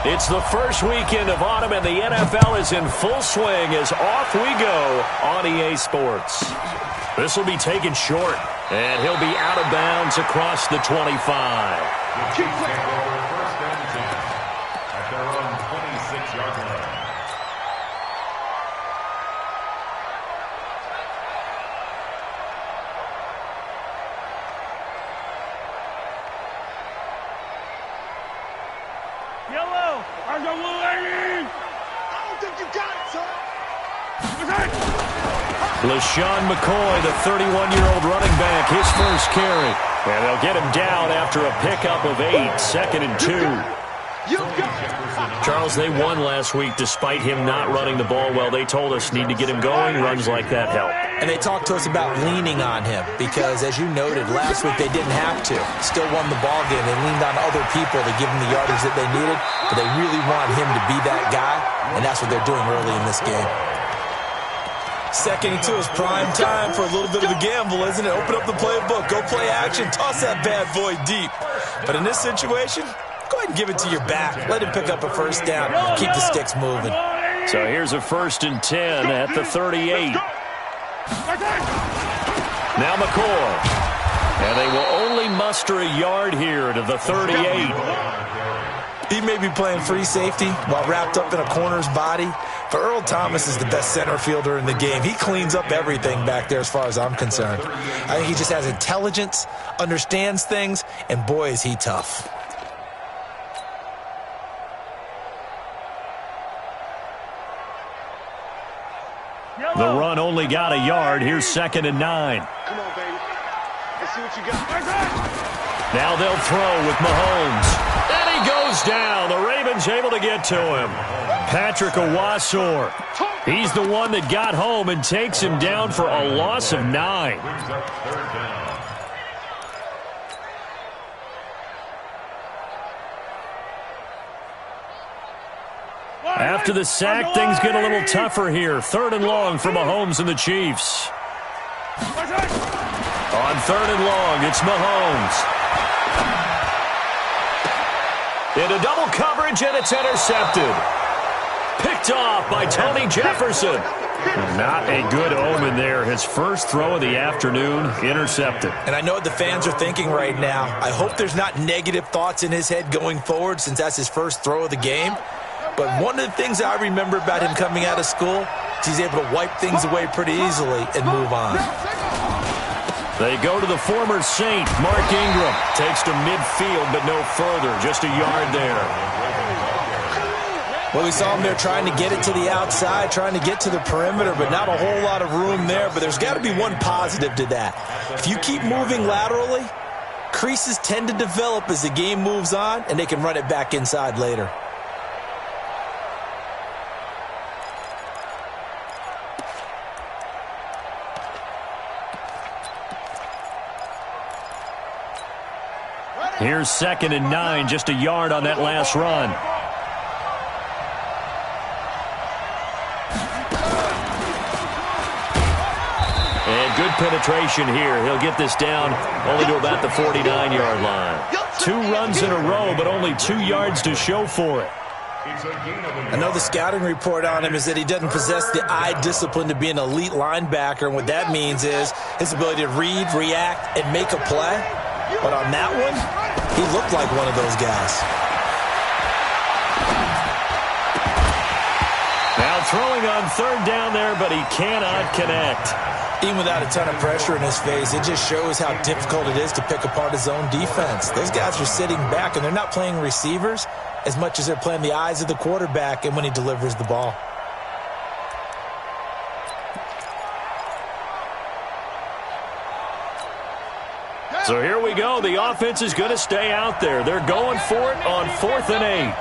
It's the first weekend of autumn, and the NFL is in full swing as off we go on EA Sports. This will be taken short, and he'll be out of bounds across the 25. The Chiefs take over first and 10 at their own 26-yard line. Yellow, are the blue ladies? I don't think you got it, son. LaShawn McCoy, the 31-year-old running back, his first carry. And they'll get him down after a pickup of 8, 2nd and 2. Charles, they won last week despite him not running the ball well. They told us need to get him going. Runs like that help. And they talked to us about leaning on him because, as you noted, last week they didn't have to. Still won the ball game. They leaned on other people to give him the yardage that they needed, but they really want him to be that guy, and that's what they're doing early in this game. 2nd and 2 is prime time for a little bit of a gamble, isn't it? Open up the playbook, go play action, toss that bad boy deep. But in this situation, go ahead and give it to your back. Let him pick up a first down. Keep the sticks moving. So here's a 1st and 10 at the 38. Now McCoy. And they will only muster a yard here to the 38. He may be playing free safety while wrapped up in a corner's body, but Earl Thomas is the best center fielder in the game. He cleans up everything back there as far as I'm concerned. I think he just has intelligence, understands things, and boy, is he tough. The run only got a yard. Here's 2nd and 9. Come on, baby. Let's see what you got. Now they'll throw with Mahomes. And he goes down. The Ravens able to get to him. Patrick Owasor. He's the one that got home and takes him down for a loss of 9. After the sack, things get a little tougher here. 3rd and long for Mahomes and the Chiefs. On 3rd and long, it's Mahomes. Into double coverage, and it's intercepted. Picked off by Tony Jefferson. Not a good omen there. His first throw of the afternoon, intercepted. And I know what the fans are thinking right now. I hope there's not negative thoughts in his head going forward since that's his first throw of the game. But one of the things I remember about him coming out of school is he's able to wipe things away pretty easily and move on. They go to the former Saint, Mark Ingram. Takes to midfield, but no further. Just a yard there. Well, we saw him there trying to get it to the outside, trying to get to the perimeter, but not a whole lot of room there. But there's got to be one positive to that. If you keep moving laterally, creases tend to develop as the game moves on, and they can run it back inside later. Here's 2nd and 9, just a yard on that last run. And good penetration here. He'll get this down only to about the 49-yard line. 2 runs in a row, but only 2 yards to show for it. I know the scouting report on him is that he doesn't possess the eye discipline to be an elite linebacker, and what that means is his ability to read, react, and make a play. But on that one, he looked like one of those guys. Now throwing on 3rd down there, but he cannot connect. Even without a ton of pressure in his face, it just shows how difficult it is to pick apart his own defense. Those guys are sitting back, and they're not playing receivers as much as they're playing the eyes of the quarterback and when he delivers the ball. So here we go. The offense is going to stay out there. They're going for it on 4th and 8.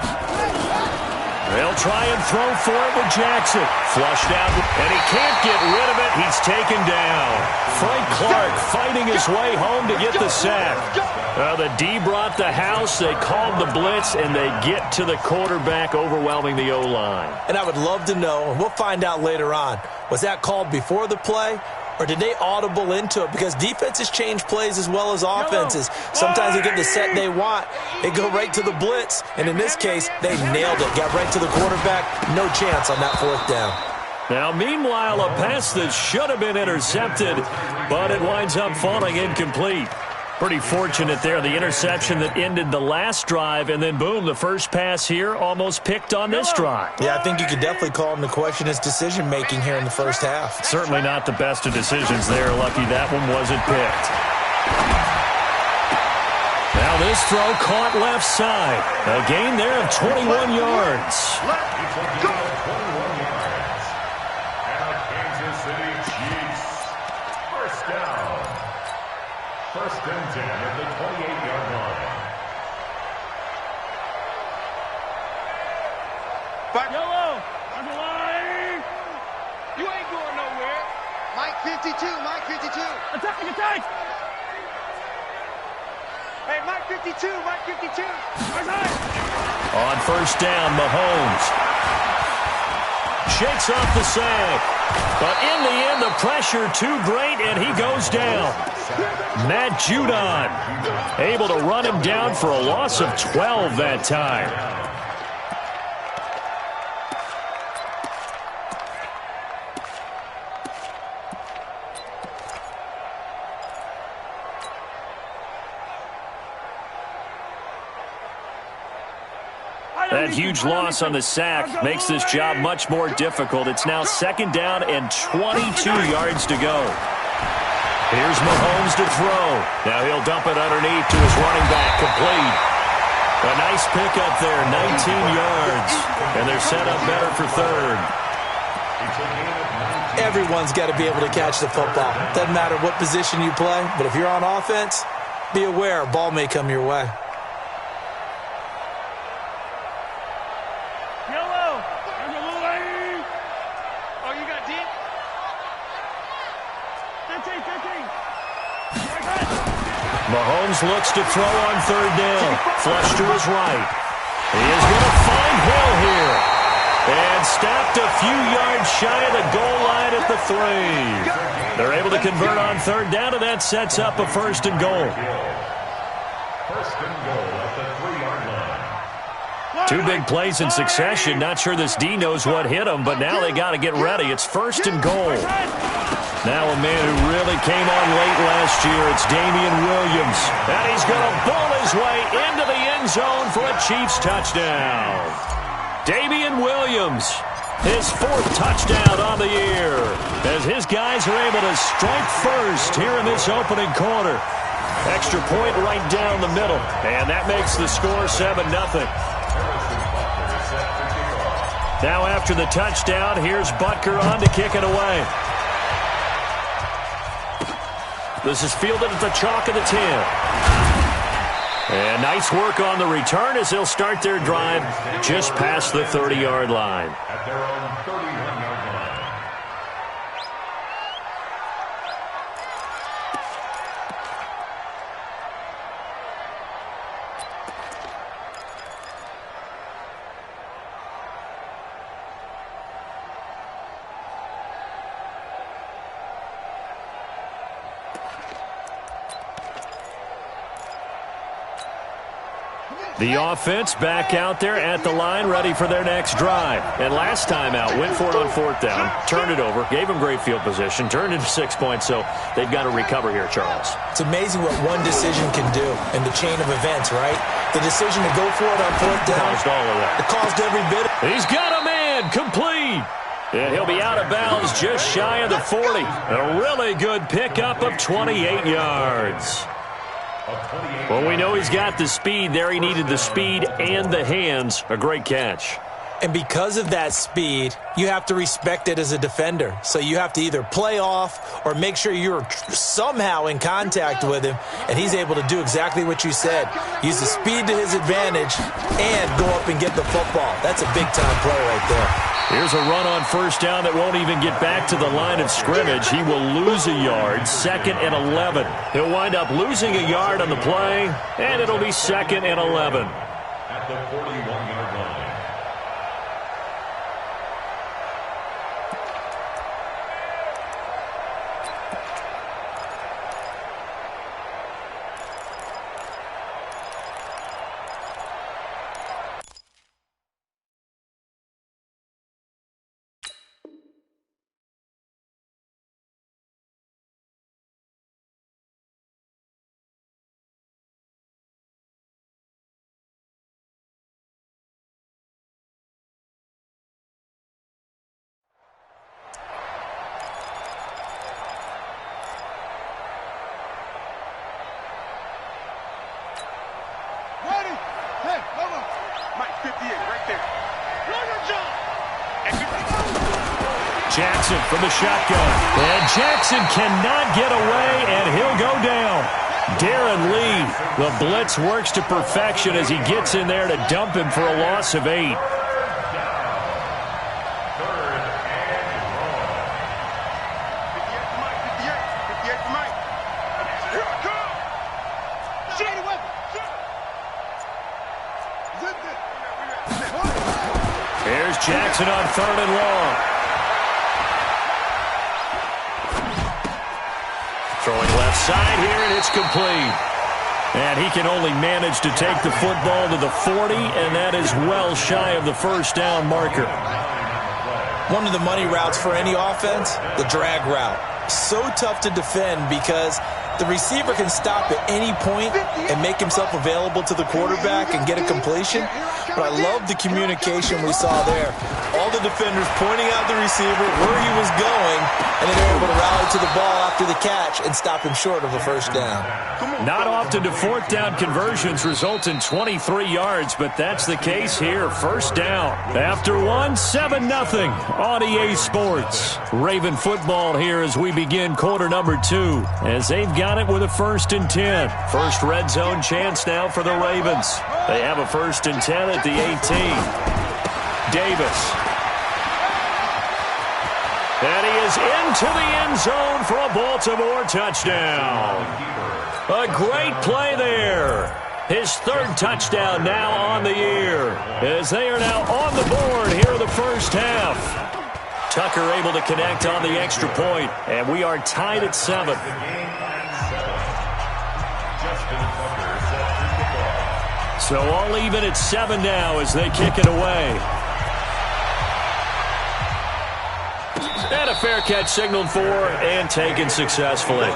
They'll try and throw for it with Jackson. Flushed out, and he can't get rid of it. He's taken down. Frank Clark fighting his way home to get the sack. The D brought the house. They called the blitz, and they get to the quarterback, overwhelming the O-line. And I would love to know, and we'll find out later on, was that called before the play or did they audible into it? Because defenses change plays as well as offenses. Sometimes they get the set they want. They go right to the blitz. And in this case, they nailed it. Got right to the quarterback. No chance on that fourth down. Now, meanwhile, a pass that should have been intercepted, but it winds up falling incomplete. Pretty fortunate there, the interception that ended the last drive, and then, boom, the first pass here almost picked on this drive. Yeah, I think you could definitely call into question his decision-making here in the first half. Certainly not the best of decisions there. Lucky that one wasn't picked. Now this throw caught left side. A gain there of 21 yards. Go. 21 yards. And the Kansas City Chiefs. First down. First and 10 at the 28-yard line. Back yellow on the line. You ain't going nowhere. Mike 52, Mike 52. Attack, attack. Hey, Mike 52, Mike 52. On first down, Mahomes shakes off the sack. But in the end, the pressure too great, and he goes down. Matt Judon able to run him down for a loss of 12 that time. That huge loss on the sack makes this job much more difficult. It's now second down and 22 yards to go. Here's Mahomes to throw. Now he'll dump it underneath to his running back, complete. A nice pickup there, 19 yards. And they're set up better for third. Everyone's got to be able to catch the football. Doesn't matter what position you play, but if you're on offense, be aware a ball may come your way. Mahomes looks to throw on third down. Flush to his right. He is going to find Hill here. And stopped a few yards shy of the goal line at the 3. They're able to convert on third down, and that sets up a first and goal. First and goal at the 3-yard line. Two big plays in succession. Not sure this D knows what hit him, but now they got to get ready. It's first and goal. Now a man who really came on late last year, it's Damian Williams. And he's going to bowl his way into the end zone for a Chiefs touchdown. Damian Williams, his 4th touchdown on the year, as his guys are able to strike first here in this opening quarter. Extra point right down the middle, and that makes the score 7-0. Now after the touchdown, here's Butker on to kick it away. This is fielded at the chalk of the 10. And nice work on the return as they'll start their drive just past the 30-yard line. At their own 31-yard line. The offense back out there at the line, ready for their next drive. And last time out, went for it on fourth down, turned it over, gave them great field position, turned into 6 points, so they've got to recover here, Charles. It's amazing what one decision can do in the chain of events, right? The decision to go for it on fourth down. Caused all of that. It caused every bit. He's got a man, complete. And he'll be out of bounds just shy of the 40. A really good pickup of 28 yards. Well, we know he's got the speed there. He needed the speed and the hands. A great catch. And because of that speed, you have to respect it as a defender. So you have to either play off or make sure you're somehow in contact with him, and he's able to do exactly what you said. Use the speed to his advantage and go up and get the football. That's a big-time play right there. Here's a run on first down that won't even get back to the line of scrimmage. He will lose a yard, 2nd and 11. He'll wind up losing a yard on the play, and it'll be 2nd and 11. At the 41-yard line. Mike 58, right there. Jackson from the shotgun. And Jackson cannot get away, and he'll go down. Darren Lee, the blitz works to perfection as he gets in there to dump him for a loss of 8. Here's Jackson on 3rd and long. Throwing left side here, and it's complete. And he can only manage to take the football to the 40, and that is well shy of the first down marker. One of the money routes for any offense, the drag route. So tough to defend because the receiver can stop at any point and make himself available to the quarterback and get a completion. But I love the communication we saw there. All the defenders pointing out the receiver, where he was going, and then they're able to rally to the ball after the catch and stop him short of a first down. Not often do 4th down conversions result in 23 yards, but that's the case here. First down. After 1, 7-0 on EA Sports. Raven football here as we begin quarter number 2, as they've got it with a 1st and 10. First red zone chance now for the Ravens. They have a 1st and 10 at the 18. Davis. And he is into the end zone for a Baltimore touchdown. A great play there. His 3rd touchdown now on the year, as they are now on the board here in the first half. Tucker able to connect on the extra point, and we are tied at 7. So all even at 7 now as they kick it away. And a fair catch signaled for and taken successfully.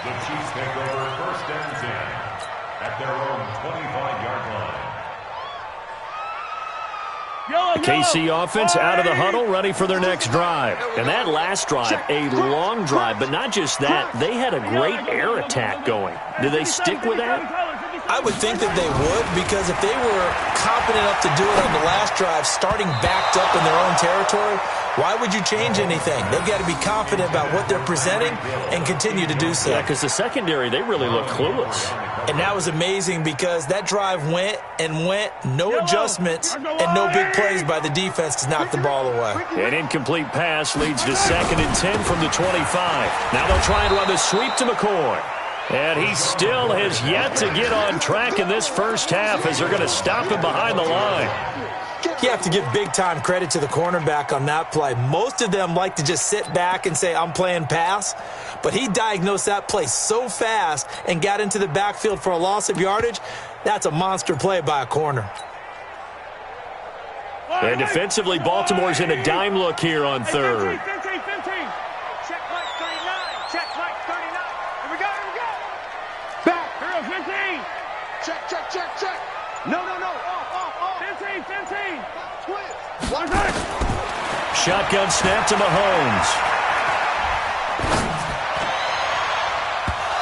The Chiefs take over 1st and 10 at their own 25-yard line. The KC offense out of the huddle, ready for their next drive. And that last drive, a long drive, but not just that. They had a great air attack going. Do they stick with that? I would think that they would, because if they were confident enough to do it on the last drive, starting backed up in their own territory, why would you change anything? They've got to be confident about what they're presenting and continue to do so. Yeah, because the secondary, they really look clueless. And that was amazing because that drive went and went, no adjustments, and no big plays by the defense to knock the ball away. An incomplete pass leads to 2nd and 10 from the 25. Now they'll try and run the sweep to McCoy. And he still has yet to get on track in this first half as they're going to stop him behind the line. You have to give big-time credit to the cornerback on that play. Most of them like to just sit back and say, I'm playing pass. But he diagnosed that play so fast and got into the backfield for a loss of yardage. That's a monster play by a corner. And defensively, Baltimore's in a dime look here on 3rd. Check. No. Off. 15. Twist. Shotgun snap to Mahomes.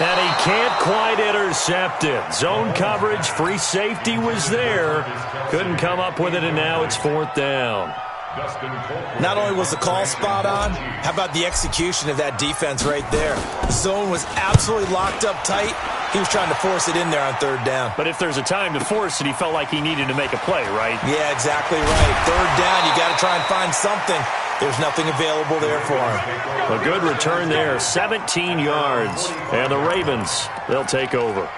And he can't quite intercept it. Zone coverage, free safety was there. Couldn't come up with it, and now it's 4th down. Not only was the call spot on, how about the execution of that defense right there? The zone was absolutely locked up tight. He was trying to force it in there on 3rd down. But if there's a time to force it, he felt like he needed to make a play, right? Yeah, exactly right. 3rd down, you got to try and find something. There's nothing available there for him. A good return there, 17 yards. And the Ravens, they'll take over.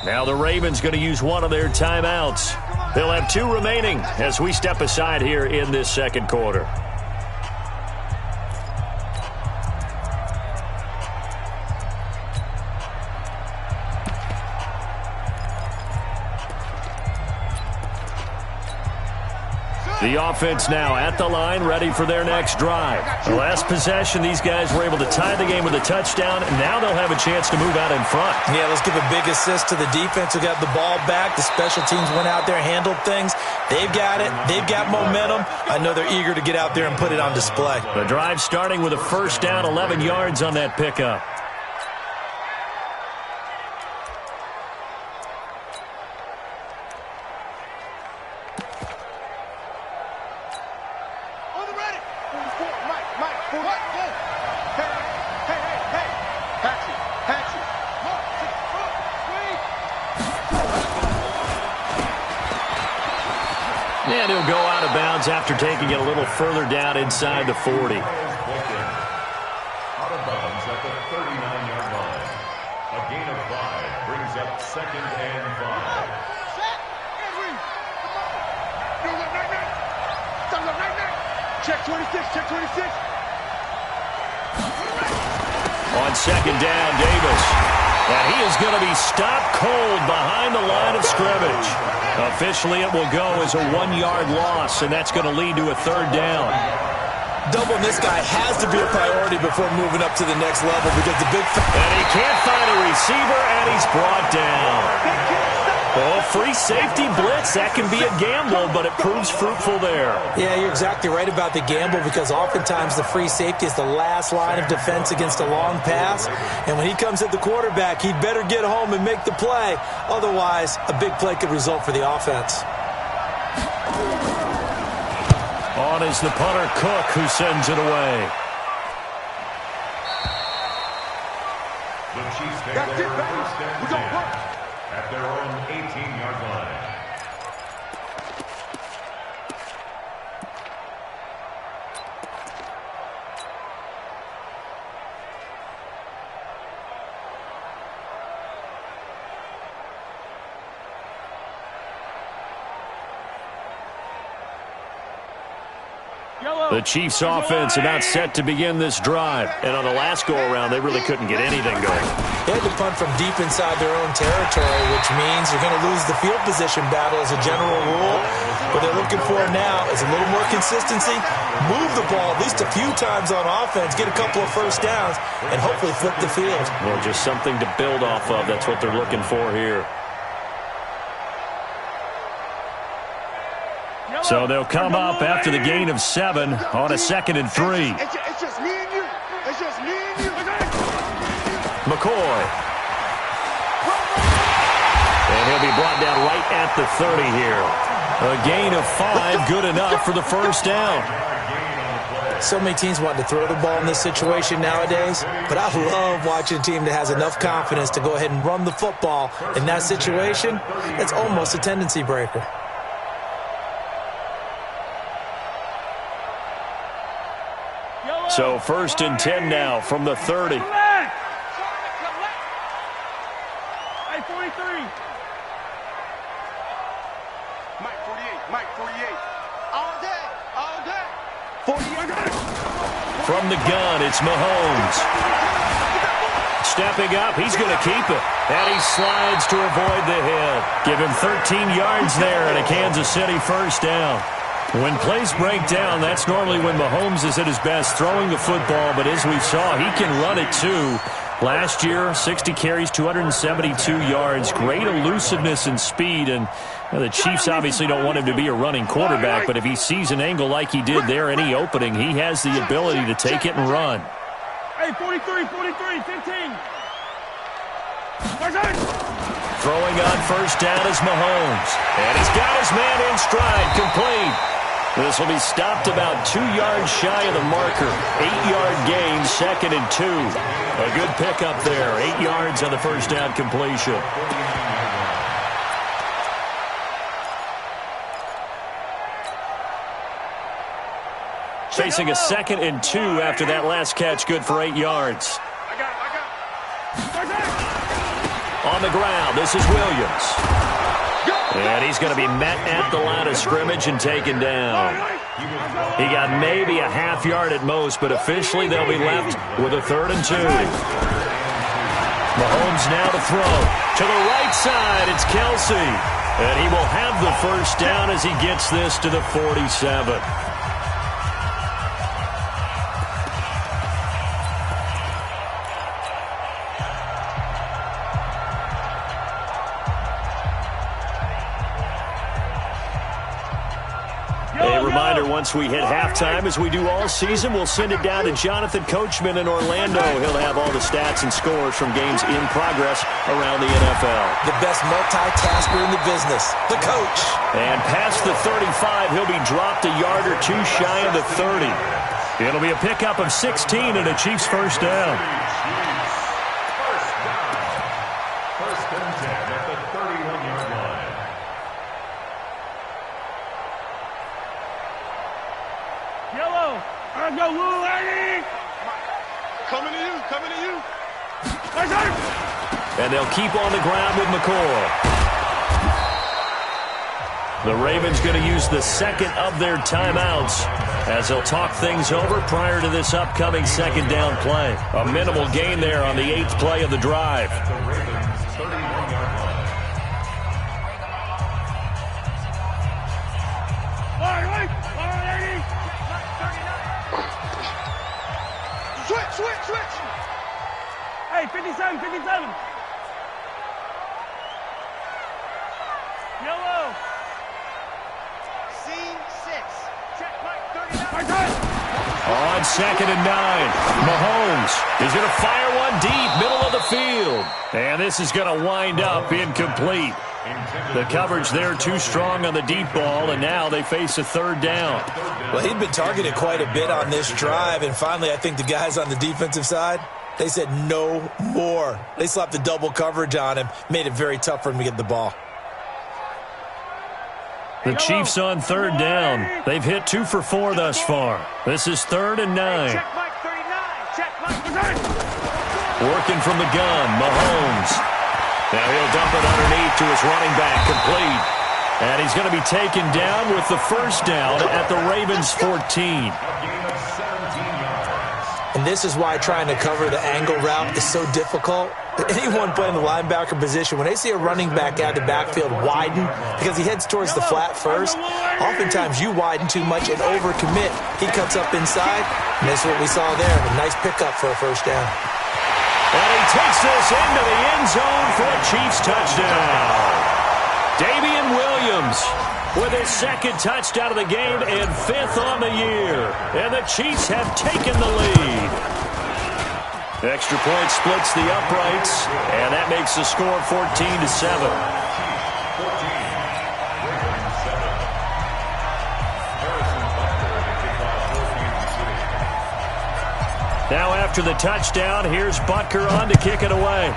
Now the Ravens going to use one of their timeouts. They'll have 2 remaining as we step aside here in this second quarter. The offense now at the line, ready for their next drive. The last possession, these guys were able to tie the game with a touchdown, and now they'll have a chance to move out in front. Yeah, let's give a big assist to the defense who got the ball back. The special teams went out there, handled things. They've got it. They've got momentum. I know they're eager to get out there and put it on display. The drive starting with a first down, 11 yards on that pickup. And he'll go out of bounds after taking it a little further down inside the 40. Out of bounds at the 39-yard line. A gain of 5 brings up 2nd and 5. Check 26, check 26. On 2nd down, Davis. And he is going to be stopped cold behind the line of scrimmage. Officially, it will go as a 1-yard loss, and that's going to lead to a 3rd down. Doubling this guy has to be a priority before moving up to the next level because the big... And he can't find a receiver, and he's brought down. Oh, free safety blitz. That can be a gamble, but it proves fruitful there. Yeah, you're exactly right about the gamble because oftentimes the free safety is the last line of defense against a long pass. And when he comes at the quarterback, he'd better get home and make the play. Otherwise, a big play could result for the offense. On is the punter, Cook, who sends it away. The Chiefs take over first and 10 at their own 18-yard line. The Chiefs offense about set to begin this drive. And on the last go-around, they really couldn't get anything going. They had to punt from deep inside their own territory, which means you're going to lose the field position battle as a general rule. What they're looking for now is a little more consistency, move the ball at least a few times on offense, get a couple of first downs, and hopefully flip the field. Well, just something to build off of. That's what they're looking for here. So they'll come up after the gain of 7 on a 2nd and 3. It's just me and you. It's just me and you. McCoy. And he'll be brought down right at the 30 here. A gain of 5, good enough for the first down. So many teams want to throw the ball in this situation nowadays, but I love watching a team that has enough confidence to go ahead and run the football. In that situation, it's almost a tendency breaker. So 1st and 10 now from the 30. Hey, 43. Mike 48, Mike 48. All day, all day. 40, I got it. From the gun, it's Mahomes. Stepping up, he's going to keep it. And he slides to avoid the hit. Give him 13 yards there and a Kansas City first down. When plays break down, that's normally when Mahomes is at his best throwing the football, but as we saw, he can run it too. Last year, 60 carries, 272 yards, great elusiveness and speed, and the Chiefs obviously don't want him to be a running quarterback, but if he sees an angle like he did there, any opening, he has the ability to take it and run. Hey, 43, 15. Throwing on first down is Mahomes, and he's got his man in stride, complete. This will be stopped about 2 yards shy of the marker. 8-yard gain, 2nd and 2. A good pickup there. 8 yards on the first down completion. Facing a 2nd and 2 after that last catch, good for 8 yards. On the ground, this is Williams. And he's going to be met at the line of scrimmage and taken down. He got maybe a half yard at most, but officially they'll be left with a 3rd and 2. Mahomes now to throw. To the right side, it's Kelsey. And he will have the first down as he gets this to the 47. Once we hit halftime, as we do all season, we'll send it down to Jonathan Coachman in Orlando. He'll have all the stats and scores from games in progress around the NFL. The best multitasker in the business, the coach. And past the 35, he'll be dropped a yard or two shy of the 30. It'll be a pickup of 16 and a Chiefs first down. First and 10 at the 31-yard line. Yellow, I go Lou Lady. Coming to you, coming to you. And they'll keep on the ground with McCoy. The Ravens going to use the second of their timeouts as they'll talk things over prior to this upcoming second down play. A minimal gain there on the 8th play of the drive. At the Ravens' 31-yard line. Switch. Hey, 57. Yellow. Scene 6. Check Mike 39. On 2nd and 9, Mahomes is going to fire one deep, middle of the field. And this is going to wind up incomplete. The coverage there too strong on the deep ball, and now they face a third down. Well, he'd been targeted quite a bit on this drive, and finally I think the guys on the defensive side, they said no more. They slapped the double coverage on him, made it very tough for him to get the ball. The Chiefs on third down. They've hit 2 for 4 thus far. This is 3rd and 9. Check Mike 39. Check Mike 39. Working from the gun, Mahomes. Now he'll dump it underneath to his running back, complete. And he's going to be taken down with the first down at the Ravens' 14. A gain of 17 yards. And this is why trying to cover the angle route is so difficult. Anyone playing the linebacker position, when they see a running back out of the backfield widen because he heads towards the flat first, oftentimes you widen too much and overcommit. He cuts up inside, and that's what we saw there. A nice pickup for a first down. And he takes this into the end zone for a Chiefs touchdown. Damian Williams with his second touchdown of the game and 5th on the year. And the Chiefs have taken the lead. Extra point splits the uprights, and that makes the score 14-7. Now after the touchdown, here's Butker on to kick it away.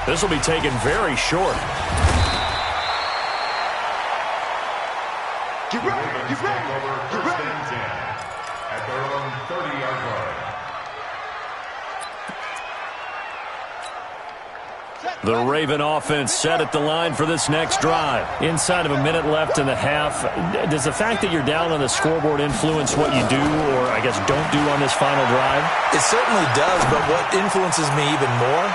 This will be taken very short. Get ready. At their own 30-yard line. The Raven offense set at the line for this next drive. Inside of a minute left in the half, does the fact that you're down on the scoreboard influence what you do or, I guess, don't do on this final drive? It certainly does, but what influences me even more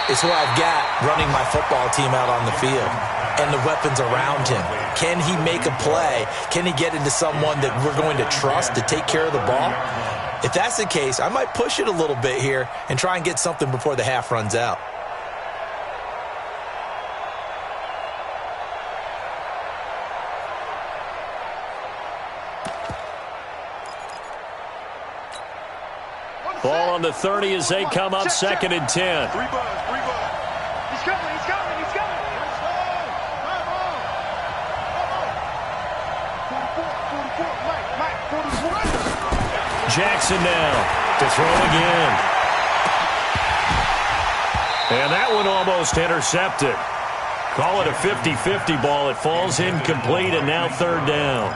is who I've got running my football team out on the field and the weapons around him. Can he make a play? Can he get into someone that we're going to trust to take care of the ball? If that's the case, I might push it a little bit here and try and get something before the half runs out. Ball on the 30 as they come up 2nd and 10. Three buzz. He's coming. Mike, 44. Jackson now to throw again. And that one almost intercepted. Call it a 50-50 ball. It falls incomplete, and now 3rd down.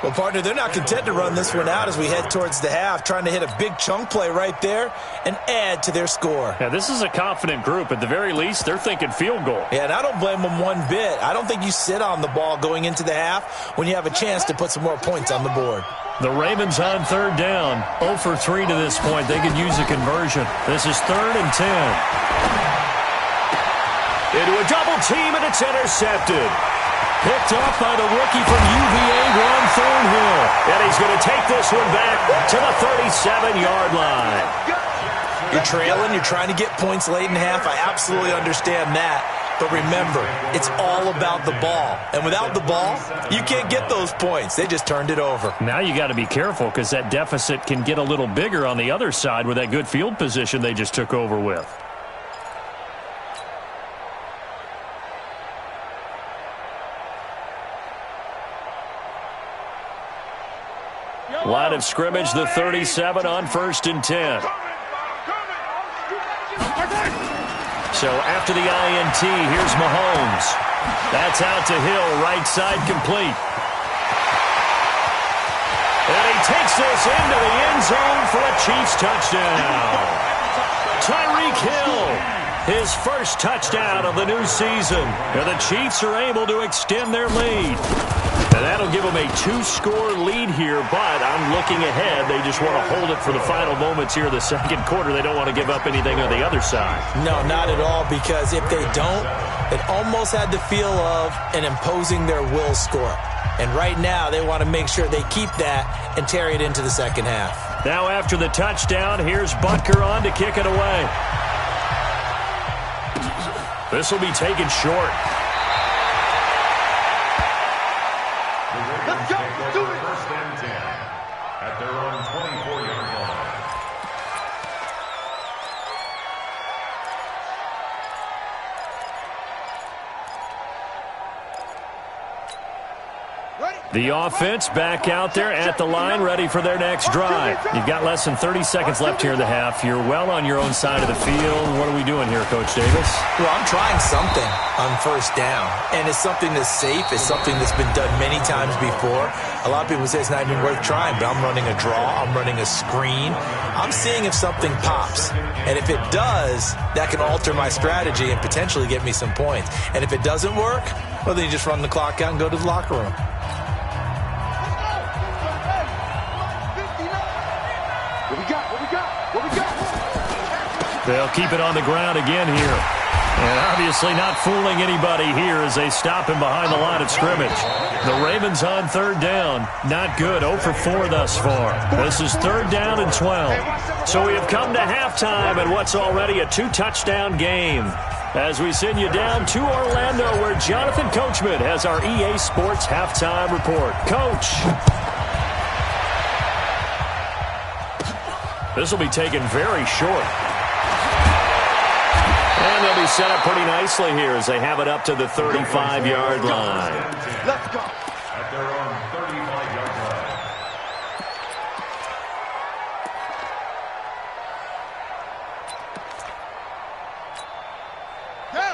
Well, partner, they're not content to run this one out as we head towards the half, trying to hit a big chunk play right there and add to their score. Now, this is a confident group. At the very least, they're thinking field goal. Yeah, and I don't blame them one bit. I don't think you sit on the ball going into the half when you have a chance to put some more points on the board. The Ravens on 3rd down. 0 for 3 to this point. They could use a conversion. This is 3rd and 10. team, and it's intercepted. Picked off by the rookie from UVA, Ron Thornhill. And he's going to take this one back to the 37-yard line. You're trailing. You're trying to get points late in half. I absolutely understand that. But remember, it's all about the ball. And without the ball, you can't get those points. They just turned it over. Now you got to be careful because that deficit can get a little bigger on the other side with that good field position they just took over with. Line of scrimmage, the 37 on 1st and 10. So after the INT, here's Mahomes. That's out to Hill, right side complete. And he takes this into the end zone for a Chiefs touchdown. Tyreek Hill, his first touchdown of the new season. And the Chiefs are able to extend their lead. And that'll give them a 2-score lead here, but I'm looking ahead. They just want to hold it for the final moments here of the second quarter. They don't want to give up anything on the other side. No, not at all, because if they don't, it almost had the feel of an imposing their will score. And right now, they want to make sure they keep that and carry it into the second half. Now after the touchdown, here's Butker on to kick it away. This will be taken short. At their own 24-yard line. The offense back out there at the line, ready for their next drive. You've got less than 30 seconds left here in the half. You're well on your own side of the field. What are we doing here, Coach Davis? Well, I'm trying something on 1st down, and it's something that's safe. It's something that's been done many times before. A lot of people say it's not even worth trying, but I'm running a draw. I'm running a screen. I'm seeing if something pops, and if it does, that can alter my strategy and potentially get me some points. And if it doesn't work, well, then you just run the clock out and go to the locker room. They'll keep it on the ground again here. And obviously not fooling anybody here as they stop him behind the line of scrimmage. The Ravens on 3rd down. Not good. 0 for 4 thus far. This is 3rd down and 12. So we have come to halftime in what's already a 2-touchdown game. As we send you down to Orlando, where Jonathan Coachman has our EA Sports halftime report. Coach. This will be taken very short. And they'll be set up pretty nicely here as they have it up to the 35-yard line. Let's go. At their own 35-yard line.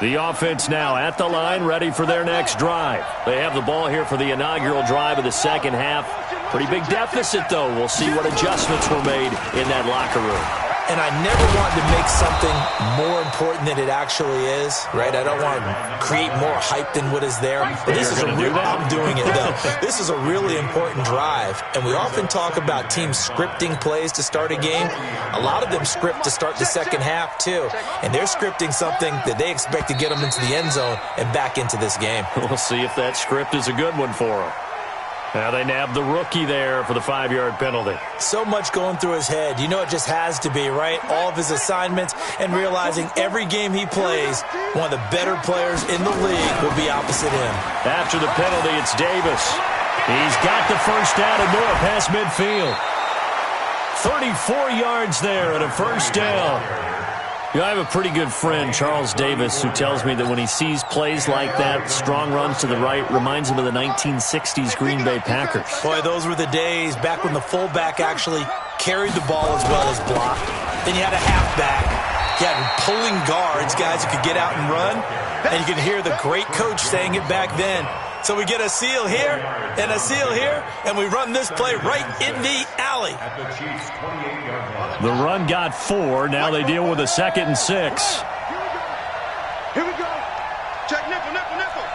The offense now at the line, ready for their next drive. They have the ball here for the inaugural drive of the second half. Pretty big deficit, though. We'll see what adjustments were made in that locker room. And I never want to make something more important than it actually is, right? I don't want to create more hype than what is there. But this is I'm doing it, though. This is a really important drive. And we often talk about teams scripting plays to start a game. A lot of them script to start the second half, too. And they're scripting something that they expect to get them into the end zone and back into this game. We'll see if that script is a good one for them. Now they nabbed the rookie there for the 5-yard penalty. So much going through his head. You know it just has to be, right? All of his assignments and realizing every game he plays, one of the better players in the league will be opposite him. After the penalty, it's Davis. He's got the first down and more past midfield. 34 yards there and a first down. You know, I have a pretty good friend, Charles Davis, who tells me that when he sees plays like that, strong runs to the right, reminds him of the 1960s Green Bay Packers. Boy, those were the days back when the fullback actually carried the ball as well as blocked. Then you had a halfback. You had pulling guards, guys who could get out and run. And you can hear the great coach saying it back then. So we get a seal here and a seal here, and we run this play right in the alley. At the Chiefs' 28-yard line. The run got 4. Now they deal with a 2nd and 6. Here we go. Check nickel, nickel, nickel.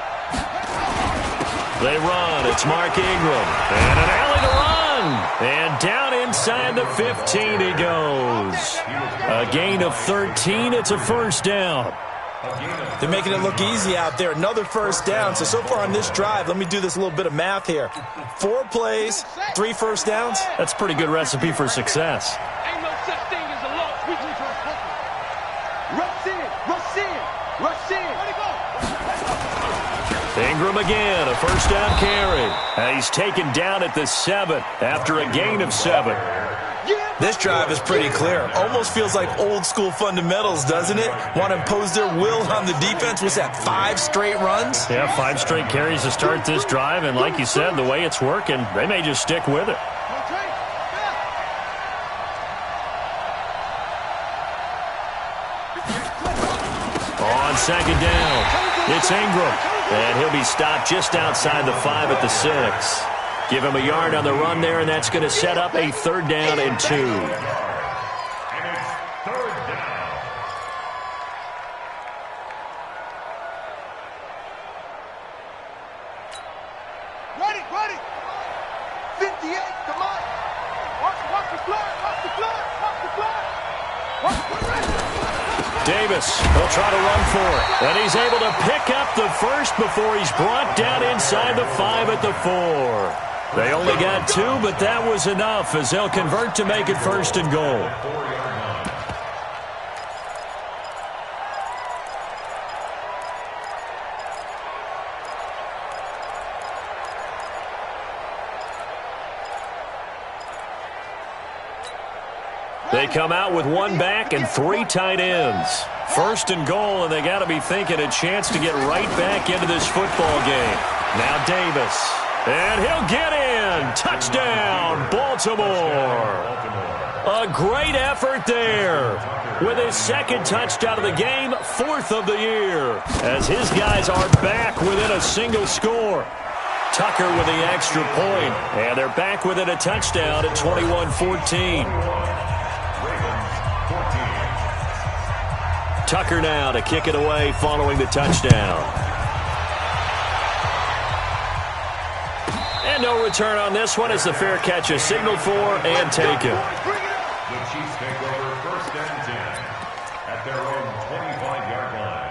They run. It's Mark Ingram. And an alley to run. And down inside the 15 he goes. A gain of 13. It's a first down. They're making it look easy out there. Another first down. So far on this drive, let me do this little bit of math here. 4 plays, 3 first downs. That's a pretty good recipe for success. Ain't no such thing as a loss. We can rush in, rush in, rush in. Ready, go. Ingram again, a first down carry. And he's taken down at the 7 after a gain of 7. This drive is pretty clear. Almost feels like old school fundamentals, doesn't it? Want to impose their will on the defense. What's that, 5 straight runs? Yeah, 5 straight carries to start this drive. And like you said, the way it's working, they may just stick with it. On second down, it's Ingram. And he'll be stopped just outside the 5 at the 6. Give him a yard on the run there, and that's going to set up a 3rd down and 2. And it's 3rd down. Ready, ready. 58, come on. Watch the flag, watch the flag, watch the flag. Watch the flag. Davis will try to run for it. And he's able to pick up the first before he's brought down inside the 5 at the 4. They only got 2, but that was enough as they'll convert to make it 1st and goal. They come out with 1 back and 3 tight ends. 1st and goal, and they got to be thinking a chance to get right back into this football game. Now Davis. And he'll get in. Touchdown, Baltimore. A great effort there. With his 2nd touchdown of the game, 4th of the year. As his guys are back within a single score. Tucker with the extra point. And they're back within a touchdown at 21-14. Tucker now to kick it away following the touchdown. And no return on this one as the fair catch is signaled for and taken. The Chiefs take over 1st and 10 at their own 25-yard line.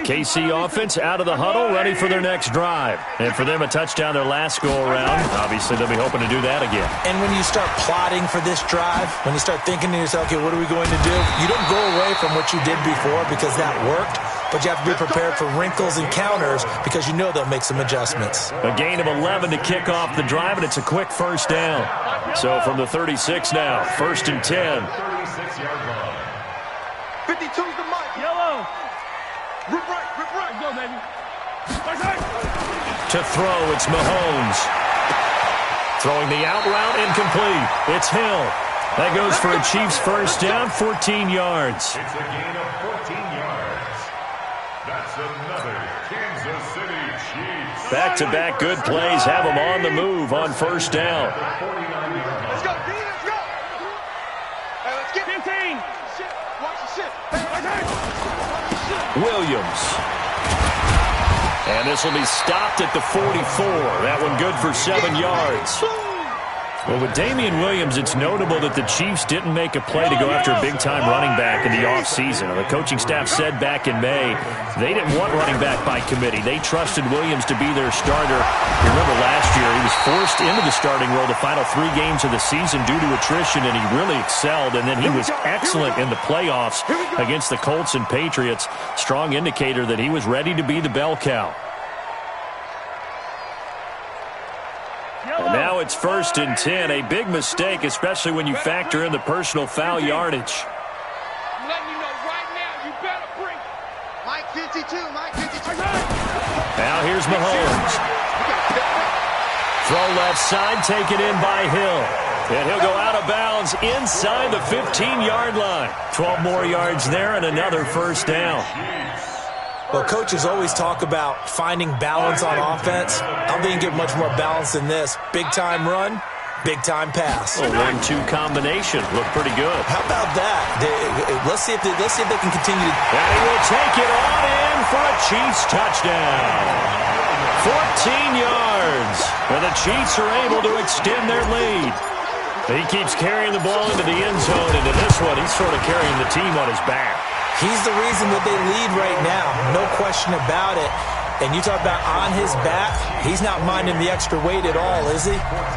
KC offense out of the huddle, ready for their next drive. And for them, a touchdown their last go-around. Obviously, they'll be hoping to do that again. And when you start plotting for this drive, when you start thinking to yourself, okay, what are we going to do? You don't go away from what you did before because that worked, but you have to be prepared for wrinkles and counters because you know they'll make some adjustments. A gain of 11 to kick off the drive, and it's a quick 1st down. So from the 36 now, 1st and 10. 36-yard line. 52's the mic. Yellow. Rip right, go, baby. To throw, it's Mahomes. Throwing the out route, incomplete. It's Hill. That goes for a Chiefs 1st down, 14 yards. It's a gain of 14 yards. That's another Kansas City Chiefs. Back-to-back good plays have them on the move on 1st down. Let's go, D, let's go. Hey, let's get 15. Shit, watch the shit. Williams. And this will be stopped at the 44. That one good for 7 yards. Well, with Damian Williams, it's notable that the Chiefs didn't make a play to go after a big-time running back in the offseason. The coaching staff said back in May they didn't want running back by committee. They trusted Williams to be their starter. You remember last year he was forced into the starting role the final 3 games of the season due to attrition, and he really excelled. And then he was excellent in the playoffs against the Colts and Patriots. Strong indicator that he was ready to be the bell cow. And now it's 1st and 10. A big mistake, especially when you factor in the personal foul yardage. I'm letting you know right now, you better bring it. Mike 52, Mike 52. Now here's Mahomes. Throw left side, taken in by Hill. And he'll go out of bounds inside the 15-yard line. 12 more yards there and another 1st down. Well, coaches always talk about finding balance on offense. I don't think you get much more balance than this. Big-time run, big-time pass. A 1-2 combination. Looked pretty good. How about that? Let's see if they can continue to... And he will take it on in for a Chiefs touchdown. 14 yards. And the Chiefs are able to extend their lead. He keeps carrying the ball into the end zone, and in this one, he's sort of carrying the team on his back. He's the reason that they lead right now, no question about it. And you talk about on his back, he's not minding the extra weight at all, is he?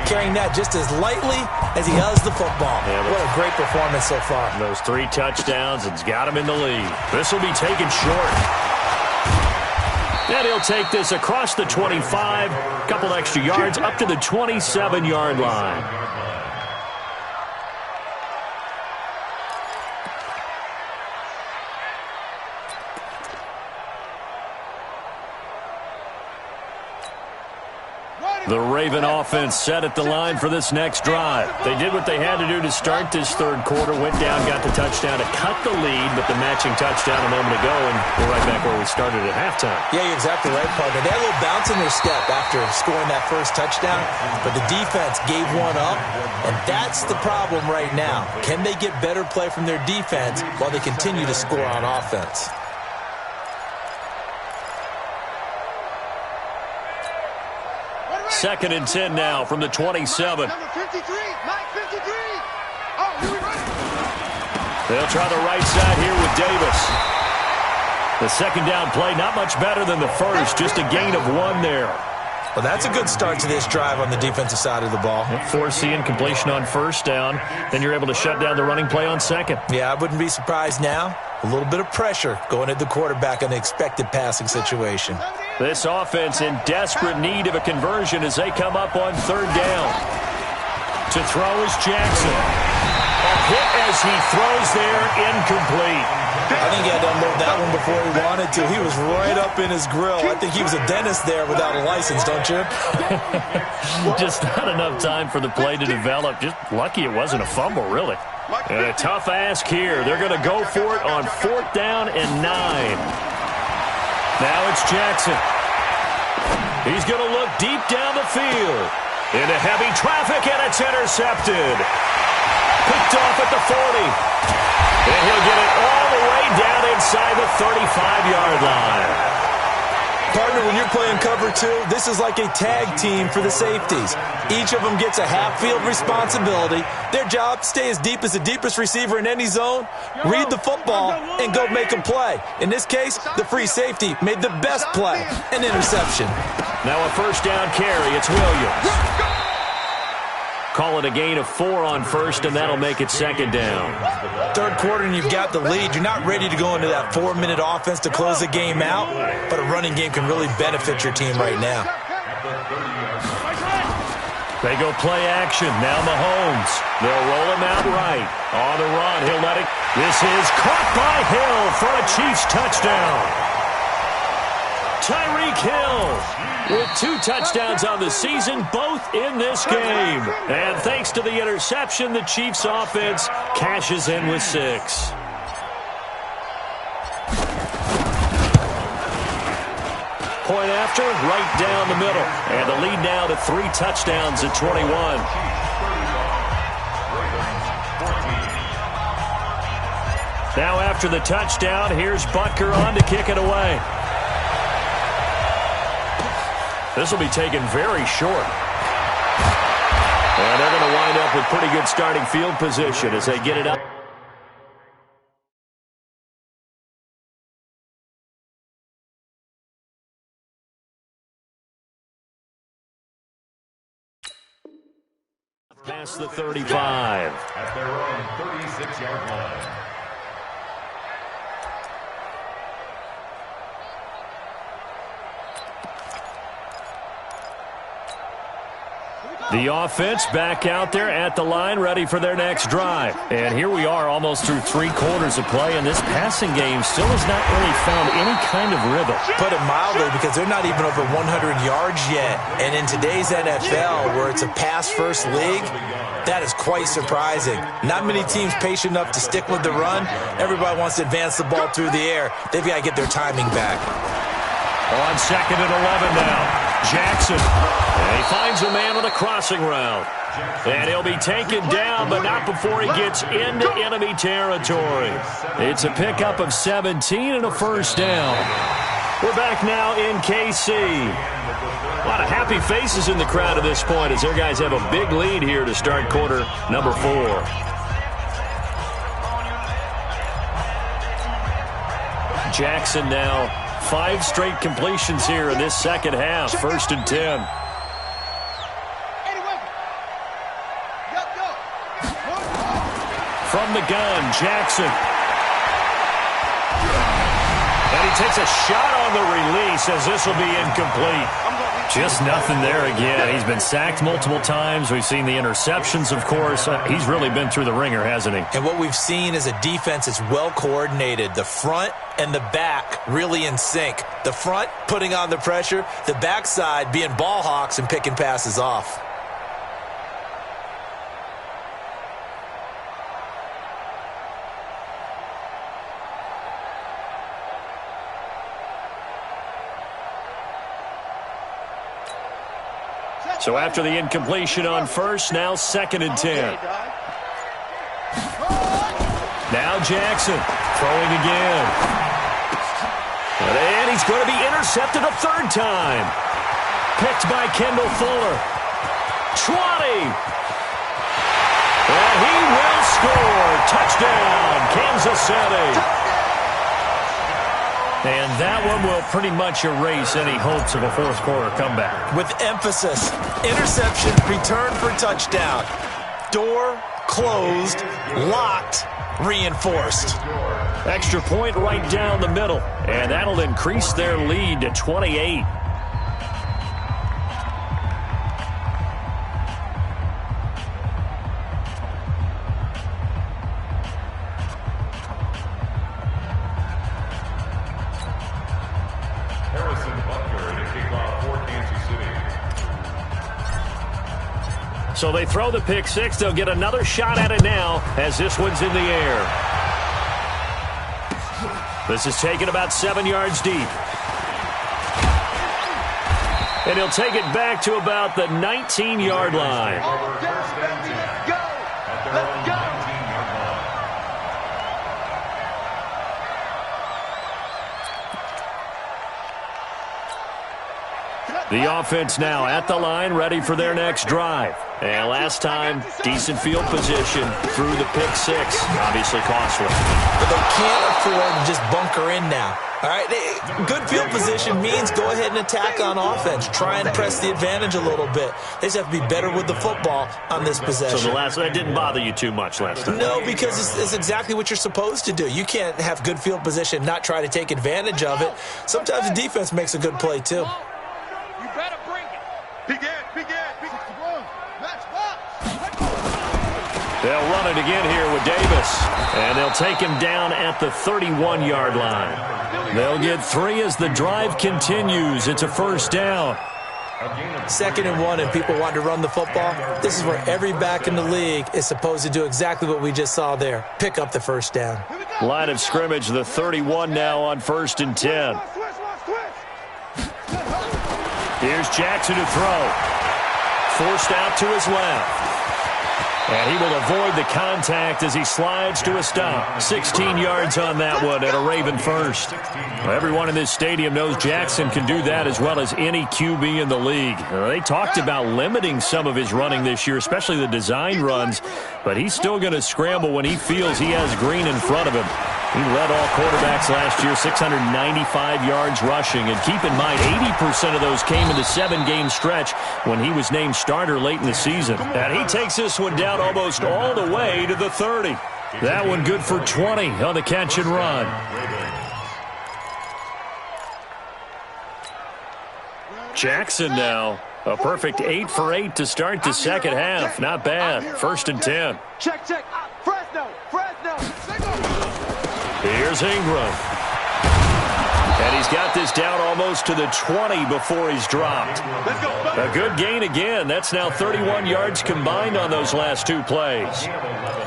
Carrying that just as lightly as he does the football. Yeah, what a great performance so far. Those 3 touchdowns, it's got him in the lead. This will be taken short. And he'll take this across the 25, a couple extra yards, up to the 27-yard line. The Raven offense set at the line for this next drive. They did what they had to do to start this third quarter, went down, got the touchdown to cut the lead, but the matching touchdown a moment ago, and we're right back where we started at halftime. Yeah, you're exactly right, partner. They had a little bounce in their step after scoring that first touchdown, but the defense gave one up, and that's the problem right now. Can they get better play from their defense while they continue to score on offense? Second and 10 now from the 27. Number 53, Mike 53. Oh, here we go. They'll try the right side here with Davis. The second down play, not much better than the first, just a gain of 1 there. Well, that's a good start to this drive on the defensive side of the ball. Forcing completion on first down, then you're able to shut down the running play on second. Yeah, I wouldn't be surprised now. A little bit of pressure going at the quarterback in the expected passing situation. This offense in desperate need of a conversion as they come up on third down. To throw is Jackson. A hit as he throws there, incomplete. I think he had to unload that one before he wanted to. He was right up in his grill. I think he was a dentist there without a license, don't you? Just not enough time for the play to develop. Just lucky it wasn't a fumble, really. And a tough ask here. They're going to go for it on 4th down and 9. Now it's Jackson. He's going to look deep down the field. Into heavy traffic, and it's intercepted. Picked off at the 40. And he'll get it all the way down inside the 35-yard line. Partner, when you're playing cover 2, this is like a tag team for the safeties. Each of them gets a half-field responsibility. Their job, stay as deep as the deepest receiver in any zone, read the football, and go make a play. In this case, the free safety made the best play, an interception. Now a first down carry, it's Williams. Call it a gain of 4 on first, and that'll make it second down. Third quarter, and you've got the lead. You're not ready to go into that 4-minute offense to close the game out, but a running game can really benefit your team right now. They go play action. Now Mahomes. They'll roll him out right. On the run, he'll let it. This is caught by Hill for a Chiefs touchdown. Tyreek Hill with 2 touchdowns on the season, both in this game. And thanks to the interception, the Chiefs offense cashes in with 6. Point after, right down the middle. And the lead now to 3 touchdowns at 21. Now after the touchdown, here's Butker on to kick it away. This will be taken very short. And they're going to wind up with pretty good starting field position as they get it up. Past the 35. At their own 36-yard line. The offense back out there at the line, ready for their next drive. And here we are almost through 3 quarters of play, and this passing game still has not really found any kind of rhythm. Put it mildly, because they're not even over 100 yards yet. And in today's NFL, where it's a pass-first league, that is quite surprising. Not many teams patient enough to stick with the run. Everybody wants to advance the ball through the air. They've got to get their timing back. On 2nd and 11 now. Jackson. And he finds a man with a crossing route. And he'll be taken down, but not before he gets into enemy territory. It's a pickup of 17 and a first down. We're back now in KC. A lot of happy faces in the crowd at this point as their guys have a big lead here to start quarter number 4. Jackson now 5 straight completions here in this second half. 1st and 10. From the gun, Jackson. And he takes a shot on the release as this will be incomplete. Just nothing there again. He's been sacked multiple times. We've seen the interceptions, of course. He's really been through the ringer, hasn't he? And what we've seen is a defense that's well coordinated. The front and the back really in sync. The front putting on the pressure. The backside being ball hawks and picking passes off. So after the incompletion on first, now 2nd and 10. Now Jackson throwing again. And he's going to be intercepted a 3rd time. Picked by Kendall Fuller. 20. And he will score. Touchdown, Kansas City. And that one will pretty much erase any hopes of a 4th quarter comeback. With emphasis, interception, return for touchdown. Door closed, locked, reinforced. Extra point right down the middle. And that'll increase their lead to 28. So they throw the pick 6. They'll get another shot at it now as this one's in the air. This is taken about 7 yards deep. And he'll take it back to about the 19-yard line. Let's go. The offense now at the line, ready for their next drive. And last time, decent field position through the pick 6. Obviously costly. But they can't afford to just bunker in now. All right, good field position means go ahead and attack on offense. Try and press the advantage a little bit. They just have to be better with the football on this possession. So that didn't bother you too much last time? No, because it's exactly what you're supposed to do. You can't have good field position, not try to take advantage of it. Sometimes the defense makes a good play, too. You better bring it. Begin. Match box. They'll run it again here with Davis. And they'll take him down at the 31-yard line. They'll get 3 as the drive continues. It's a 1st down. 2nd and 1, and people want to run the football. This is where every back in the league is supposed to do exactly what we just saw there. Pick up the 1st down. Line of scrimmage, the 31 now on 1st and 10. Here's Jackson to throw. Forced out to his left. And he will avoid the contact as he slides to a stop. 16 yards on that one at a Raven first. Well, everyone in this stadium knows Jackson can do that as well as any QB in the league. They talked about limiting some of his running this year, especially the design runs, but he's still going to scramble when he feels he has green in front of him. He led all quarterbacks last year, 695 yards rushing. And keep in mind, 80% of those came in the 7-game stretch when he was named starter late in the season. And he takes this one down almost all the way to the 30. That one good for 20 on the catch and run. Jackson now, a perfect 8 for 8 to start the second half. Not bad. 1st and 10. Check. Fresno. Here's Ingram. And he's got this down almost to the 20 before he's dropped. A good gain again. That's now 31 yards combined on those last 2 plays.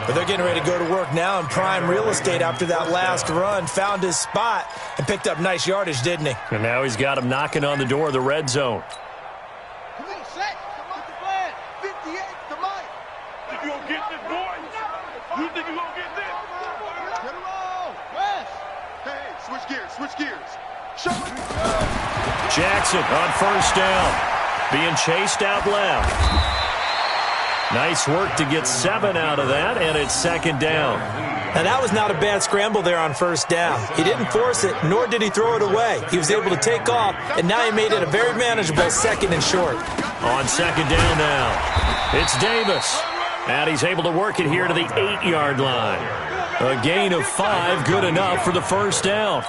But they're getting ready to go to work now in prime real estate after that last run. Found his spot and picked up nice yardage, didn't he? And now he's got him knocking on the door of the red zone. Come on, set. Come on, the plan. 58, come on. Think you gonna get this, boy? You think you gonna get this? Get him on. West. Hey, switch gears. Show it. Jackson on 1st down. being chased out left. Nice work to get 7 out of that, and it's second down. Now, that was not a bad scramble there on first down. He didn't force it, nor did he throw it away. He was able to take off, and now he made it a very manageable second and short. On second down now, it's Davis. And he's able to work it here to the 8-yard line. A gain of 5, good enough for the first down.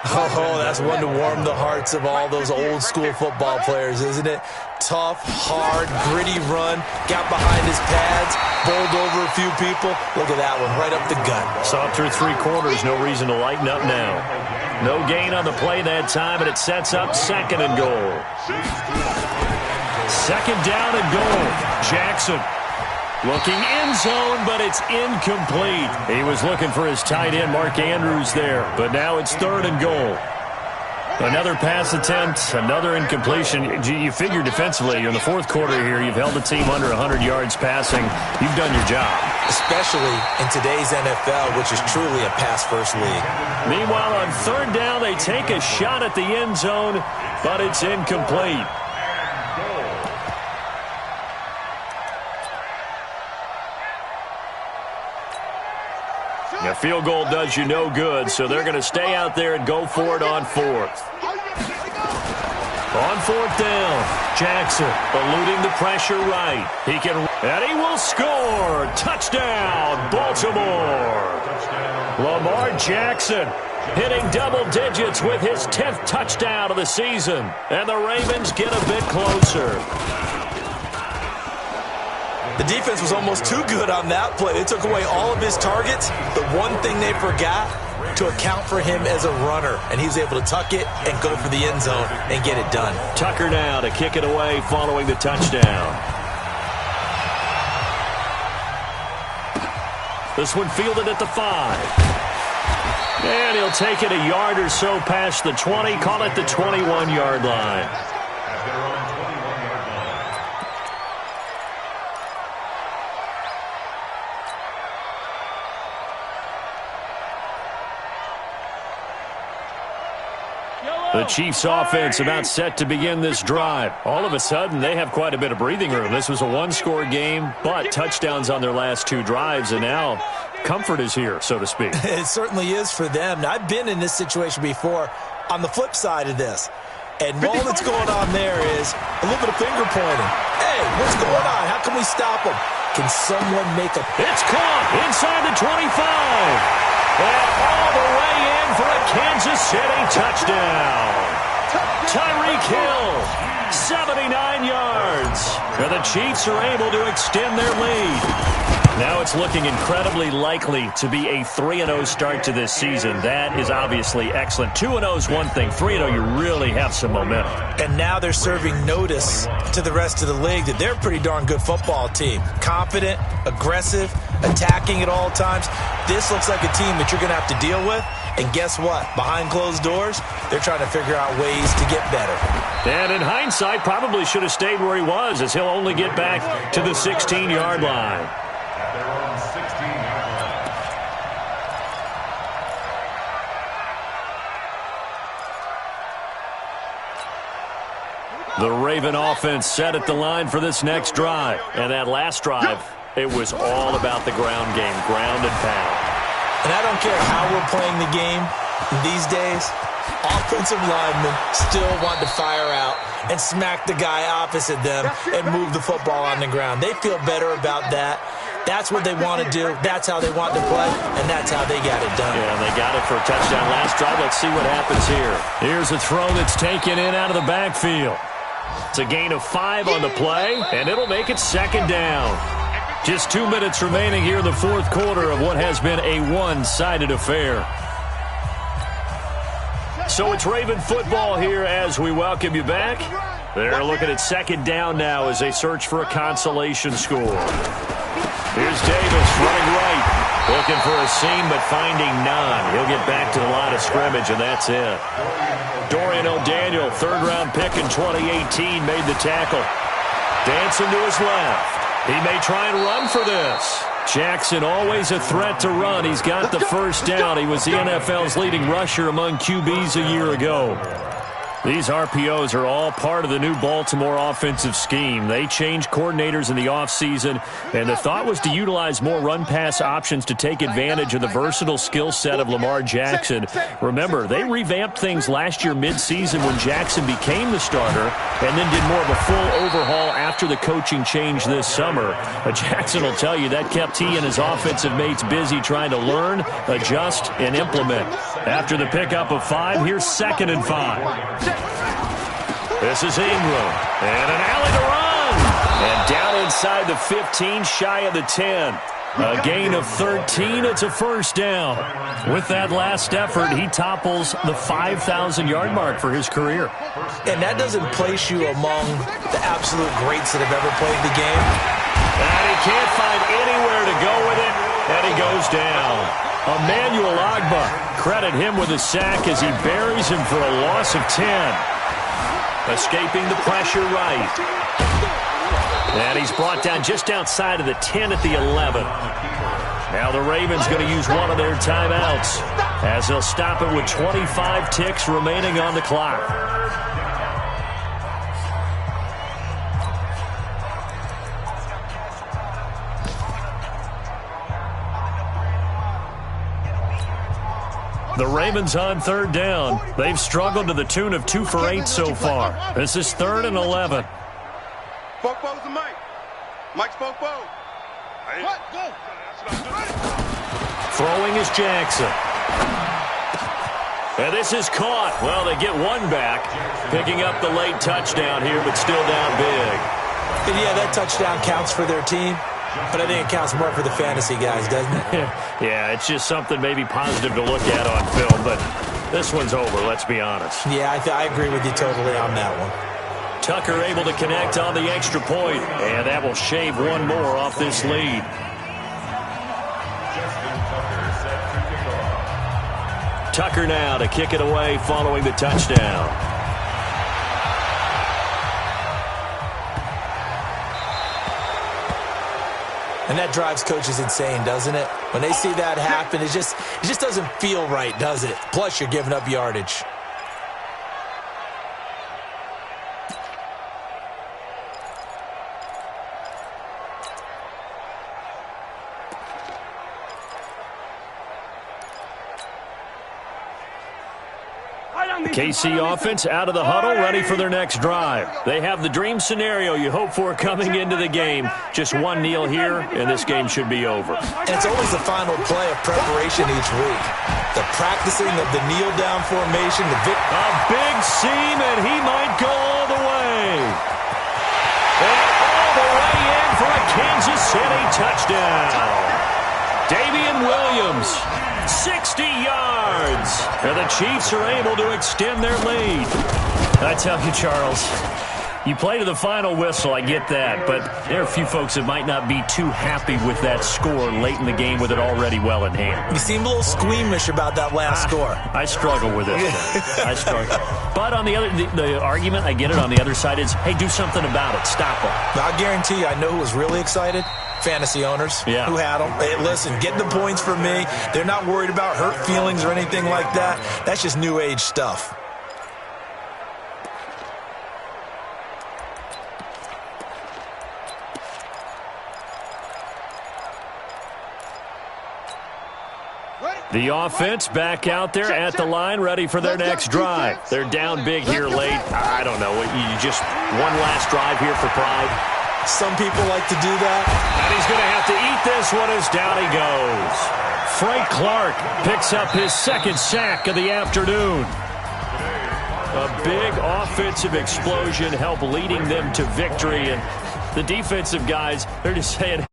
Oh, that's one to warm the hearts of all those old-school football players, isn't it? Tough, hard, gritty run, got behind his pads, bowled over a few people. Look at that one, right up the gut. Saw through 3 quarters, no reason to lighten up now. No gain on the play that time, and it sets up second and goal. Second down and goal. Jackson looking end zone, but it's incomplete. He was looking for his tight end, Mark Andrews, there. But now it's third and goal. Another pass attempt, another incompletion. You figure defensively, in the fourth quarter here, you've held the team under 100 yards passing. You've done your job. Especially in today's NFL, which is truly a pass-first league. Meanwhile, on third down, they take a shot at the end zone, but it's incomplete. A field goal does you no good, so they're going to stay out there and go for it on fourth. On fourth down, Jackson eluding the pressure right. And he will score. Touchdown, Baltimore. Lamar Jackson hitting double digits with his 10th touchdown of the season. And the Ravens get a bit closer. The defense was almost too good on that play. They took away all of his targets. The one thing they forgot, to account for him as a runner. And he was able to tuck it and go for the end zone and get it done. Tucker now to kick it away following the touchdown. This one fielded at the 5. And he'll take it a yard or so past the 20, call it the 21-yard line. The Chiefs offense about set to begin this drive. All of a sudden, they have quite a bit of breathing room. This was a one-score game, but touchdowns on their last 2 drives, and now comfort is here, so to speak. It certainly is for them. Now, I've been in this situation before on the flip side of this. And all that's going on there is a little bit of finger pointing. Hey, what's going on? How can we stop them? Can someone make a... It's caught inside the 25. And all the way in for a Kansas City touchdown. Tyreek Hill, 79 yards. And the Chiefs are able to extend their lead. Now it's looking incredibly likely to be a 3-0 start to this season. That is obviously excellent. 2-0 is one thing. 3-0, you really have some momentum. And now they're serving notice to the rest of the league that they're a pretty darn good football team. Confident, aggressive, attacking at all times. This looks like a team that you're going to have to deal with. And guess what? Behind closed doors, they're trying to figure out ways to get better. And in hindsight, probably should have stayed where he was, as he'll only get back to the 16-yard line. The Raven offense set at the line for this next drive. And that last drive, it was all about the ground game, ground and pound. And I don't care how we're playing the game these days, offensive linemen still want to fire out and smack the guy opposite them and move the football on the ground. They feel better about that. That's what they want to do. That's how they want to play, and that's how they got it done. Yeah, they got it for a touchdown last drive. Let's see what happens here. Here's a throw that's taken in out of the backfield. It's a gain of 5 on the play, and it'll make it second down. Just 2 minutes remaining here in the fourth quarter of what has been a one-sided affair. So it's Raven football here as we welcome you back. They're looking at second down now as they search for a consolation score. Here's Davis running right, looking for a seam but finding none. He'll get back to the line of scrimmage, and that's it. Dorian O'Daniel, third-round pick in 2018, made the tackle. Dancing to his left. He may try and run for this. Jackson always a threat to run. He's got the first down. He was the NFL's leading rusher among QBs a year ago. These RPOs are all part of the new Baltimore offensive scheme. They changed coordinators in the offseason, and the thought was to utilize more run-pass options to take advantage of the versatile skill set of Lamar Jackson. Remember, they revamped things last year mid-season when Jackson became the starter and then did more of a full overhaul after the coaching change this summer. But Jackson will tell you that kept he and his offensive mates busy trying to learn, adjust, and implement. After the pickup of 5, here's 2nd and 5. This is Ingram, and an alley to run. And down inside the 15, shy of the 10. A gain of 13, it's a first down. With that last effort, he topples the 5,000-yard mark for his career. And that doesn't place you among the absolute greats that have ever played the game. And he can't find anywhere to go with it, and he goes down. Emmanuel Ogbah, credit him with a sack as he buries him for a loss of 10. Escaping the pressure right. And he's brought down just outside of the 10 at the 11. Now the Ravens going to use one of their timeouts as they'll stop it with 25 ticks remaining on the clock. The Ravens on 3rd down. They've struggled to the tune of 2 for 8 so far. This is 3rd and 11. Fofo's the Mike. Mike's Fofo. Throwing is Jackson. And this is caught. Well, they get one back. Picking up the late touchdown here, but still down big. And yeah, that touchdown counts for their team. But I think it counts more for the fantasy guys, doesn't it? Yeah, it's just something maybe positive to look at on film, but this one's over, let's be honest. Yeah, I agree with you totally on that one. Tucker able to connect on the extra point, and that will shave one more off this lead. Tucker now to kick it away following the touchdown. And that drives coaches insane, doesn't it? When they see that happen, it just doesn't feel right, does it? Plus, you're giving up yardage. KC offense out of the huddle, ready for their next drive. They have the dream scenario you hope for coming into the game. Just one kneel here, and this game should be over. And it's always the final play of preparation each week. The practicing of the kneel-down formation. A big seam, and he might go all the way. And all the way in for a Kansas City touchdown. Damian Williams, 60 yards. And the Chiefs are able to extend their lead. I tell you, Charles, you play to the final whistle, I get that, but there are a few folks that might not be too happy with that score late in the game with it already well in hand. You seem a little squeamish about that last score. I struggle with it. I struggle. But on the other, the argument, I get it, on the other side is, hey, do something about it. Stop them. I guarantee you, I know who was really excited. Fantasy owners who had them. Hey, listen, get the points for me. They're not worried about hurt feelings or anything like that. That's just new age stuff. The offense back out there at the line, ready for their next drive. They're down big here late. I don't know. You just one last drive here for pride. Some people like to do that. And he's going to have to eat this one as down he goes. Frank Clark picks up his 2nd sack of the afternoon. A big offensive explosion helped leading them to victory. And the defensive guys, they're just saying,